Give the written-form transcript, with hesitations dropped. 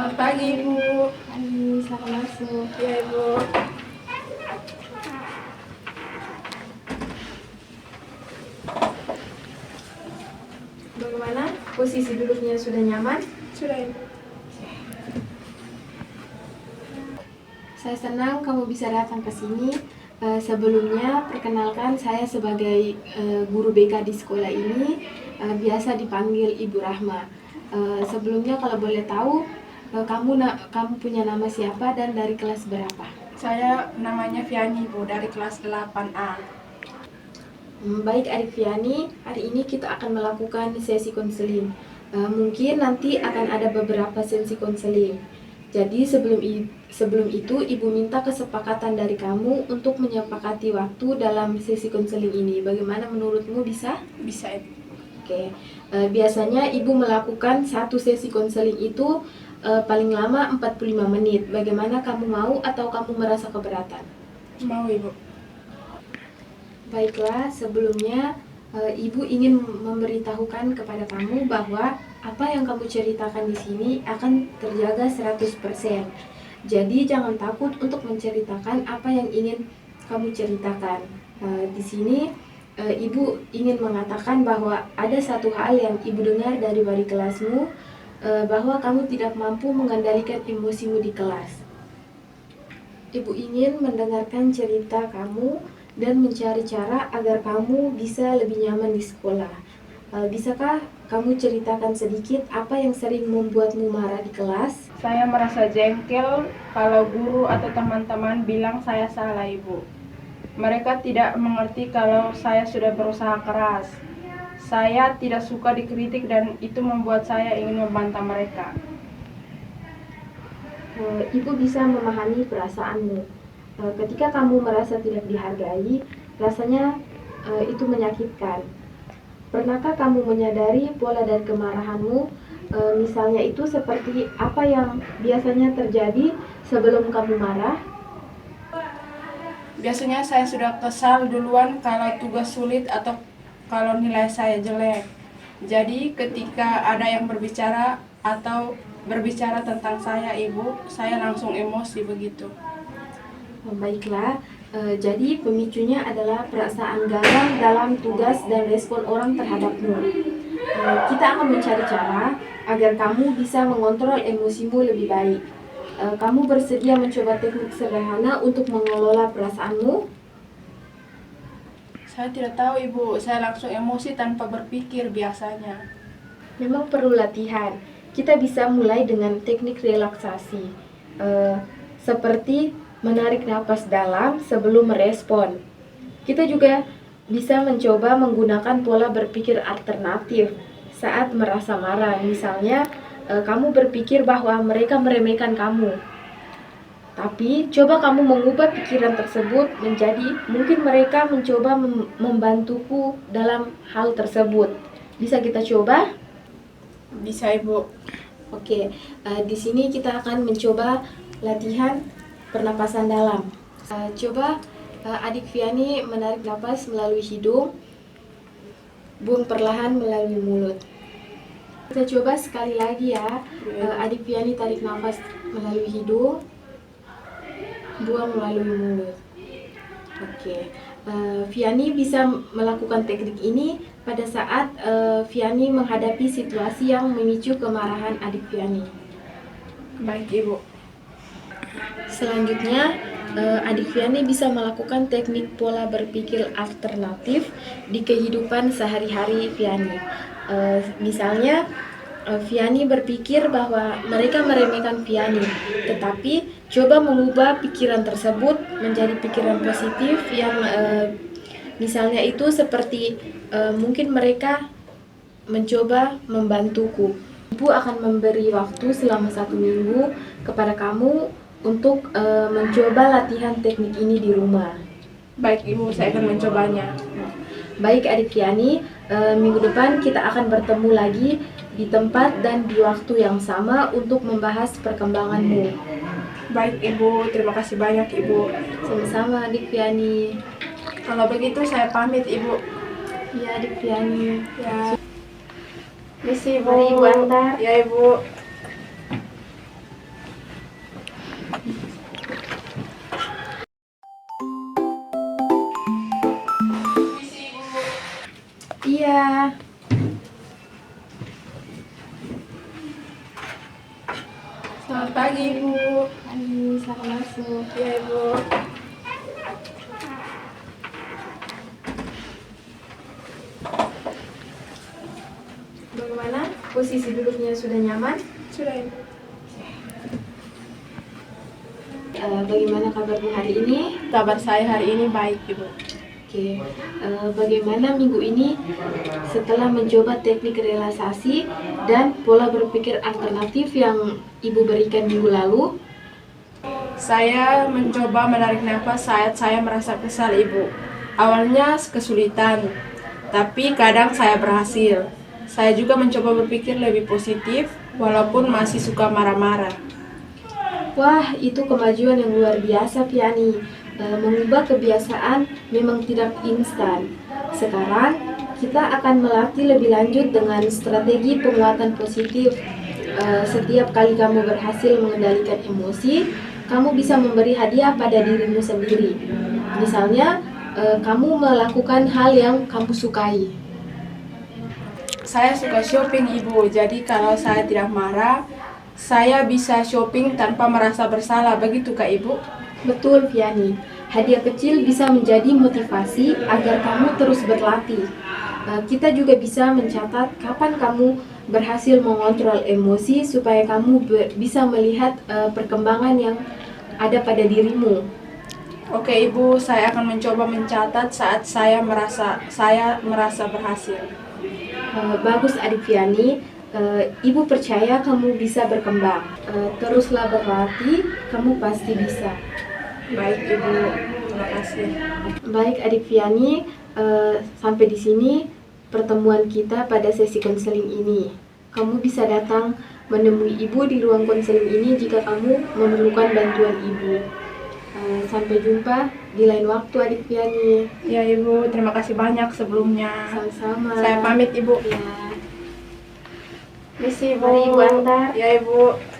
Selamat pagi, Ibu. Hai, selamat masuk. Ya, Ibu. Bagaimana? Posisi duduknya sudah nyaman? Sudah, Ibu. Saya senang kamu bisa datang ke sini. Sebelumnya, perkenalkan saya sebagai guru BK di sekolah ini, biasa dipanggil Ibu Rahma. Sebelumnya, kalau boleh tahu, kamu punya nama siapa dan dari kelas berapa? Saya namanya Viani, Ibu, dari kelas 8A. Baik Adik Viani, hari ini kita akan melakukan sesi konseling. Mungkin nanti akan ada beberapa sesi konseling. Jadi sebelum itu Ibu minta kesepakatan dari kamu untuk menyepakati waktu dalam sesi konseling ini. Bagaimana menurutmu, bisa? Bisa, Ibu. Oke. Biasanya Ibu melakukan satu sesi konseling itu paling lama 45 menit. Bagaimana, kamu mau atau kamu merasa keberatan? Mau, Ibu. Baiklah, sebelumnya Ibu ingin memberitahukan kepada kamu bahwa apa yang kamu ceritakan di sini akan terjaga 100%. Jadi jangan takut untuk menceritakan apa yang ingin kamu ceritakan. Di sini Ibu ingin mengatakan bahwa ada satu hal yang Ibu dengar dari wali kelasmu, bahwa kamu tidak mampu mengendalikan emosimu di kelas. Ibu ingin mendengarkan cerita kamu dan mencari cara agar kamu bisa lebih nyaman di sekolah. Bisakah kamu ceritakan sedikit apa yang sering membuatmu marah di kelas? Saya merasa jengkel kalau guru atau teman-teman bilang saya salah, Ibu. Mereka tidak mengerti kalau saya sudah berusaha keras. Saya tidak suka dikritik dan itu membuat saya ingin membantah mereka. Ibu bisa memahami perasaanmu. Ketika kamu merasa tidak dihargai, rasanya itu menyakitkan. Pernahkah kamu menyadari pola dan kemarahanmu? Misalnya itu seperti apa yang biasanya terjadi sebelum kamu marah? Biasanya saya sudah kesal duluan kalau tugas sulit atau kalau nilai saya jelek. Jadi ketika ada yang berbicara atau berbicara tentang saya, Ibu, saya langsung emosi begitu. Baiklah, jadi pemicunya adalah perasaan gagal dalam tugas dan respon orang terhadapmu. Kita akan mencari cara agar kamu bisa mengontrol emosimu lebih baik. Kamu bersedia mencoba teknik sederhana untuk mengelola perasaanmu? Saya tidak tahu, Ibu, saya langsung emosi tanpa berpikir biasanya. Memang perlu latihan. Kita bisa mulai dengan teknik relaksasi, seperti menarik napas dalam sebelum merespon. Kita juga bisa mencoba menggunakan pola berpikir alternatif saat merasa marah. Misalnya, kamu berpikir bahwa mereka meremehkan kamu. Tapi, coba kamu mengubah pikiran tersebut menjadi mungkin mereka mencoba membantuku dalam hal tersebut. Bisa kita coba? Bisa, Ibu. Oke, di sini kita akan mencoba latihan pernapasan dalam. Coba Adik Viani menarik napas melalui hidung, buang perlahan melalui mulut. Kita coba sekali lagi ya. Adik Viani tarik nafas melalui hidung, buang melalui mulut. Oke. Viani bisa melakukan teknik ini pada saat Viani menghadapi situasi yang memicu kemarahan adik Viani. Baik, Ibu. Selanjutnya, adik Viani bisa melakukan teknik pola berpikir alternatif di kehidupan sehari-hari Viani. Misalnya, Viani berpikir bahwa mereka meremehkan Viani, tetapi coba mengubah pikiran tersebut menjadi pikiran positif yang misalnya itu seperti mungkin mereka mencoba membantuku. Ibu akan memberi waktu selama 1 minggu kepada kamu untuk mencoba latihan teknik ini di rumah. Baik, Ibu, saya akan mencobanya. Baik Adik Viani, minggu depan kita akan bertemu lagi di tempat dan di waktu yang sama untuk membahas perkembanganmu. Baik, Ibu, terima kasih banyak, Ibu. Sama-sama Adik Viani. Kalau begitu saya pamit, Ibu. Ya Adik Viani. Ya. Misi, Ibu. Mari Ibu antar. Ya, Ibu. ya. Selamat pagi, Ibu. Ayo, selamat masuk. Ya, Ibu. Bagaimana? Posisi duduknya sudah nyaman? Sudah, Ibu. Bagaimana kabarmu hari ini? Kabar saya hari ini baik, Ibu. Oke, bagaimana minggu ini setelah mencoba teknik relaksasi dan pola berpikir alternatif yang Ibu berikan minggu lalu? Saya mencoba menarik nafas saat saya merasa kesal, Ibu. Awalnya kesulitan, tapi kadang saya berhasil. Saya juga mencoba berpikir lebih positif, walaupun masih suka marah-marah. Wah, itu kemajuan yang luar biasa, Piani. Mengubah kebiasaan memang tidak instan. Sekarang, kita akan melatih lebih lanjut dengan strategi penguatan positif. Setiap kali kamu berhasil mengendalikan emosi, kamu bisa memberi hadiah pada dirimu sendiri. Misalnya, kamu melakukan hal yang kamu sukai. Saya suka shopping, Ibu. Jadi kalau saya tidak marah, saya bisa shopping tanpa merasa bersalah. Begitu, Kak, Ibu? Betul, Piani. Hadiah kecil bisa menjadi motivasi agar kamu terus berlatih. Kita juga bisa mencatat kapan kamu berhasil mengontrol emosi supaya kamu bisa melihat perkembangan yang ada pada dirimu. Oke, Ibu, saya akan mencoba mencatat saat saya merasa berhasil. Bagus, adik Piani. Ibu percaya kamu bisa berkembang. Teruslah berlatih, kamu pasti bisa. Baik, Ibu. Terima kasih. Baik, adik Piani, sampai di sini pertemuan kita pada sesi konseling ini. Kamu bisa datang menemui Ibu di ruang konseling ini jika kamu memerlukan bantuan Ibu. Sampai jumpa di lain waktu, adik Piani. Ya, Ibu. Terima kasih banyak sebelumnya. Sama-sama. Saya pamit, Ibu. Ya. Misi, Ibu. Mari Ibu antar. Ya, Ibu.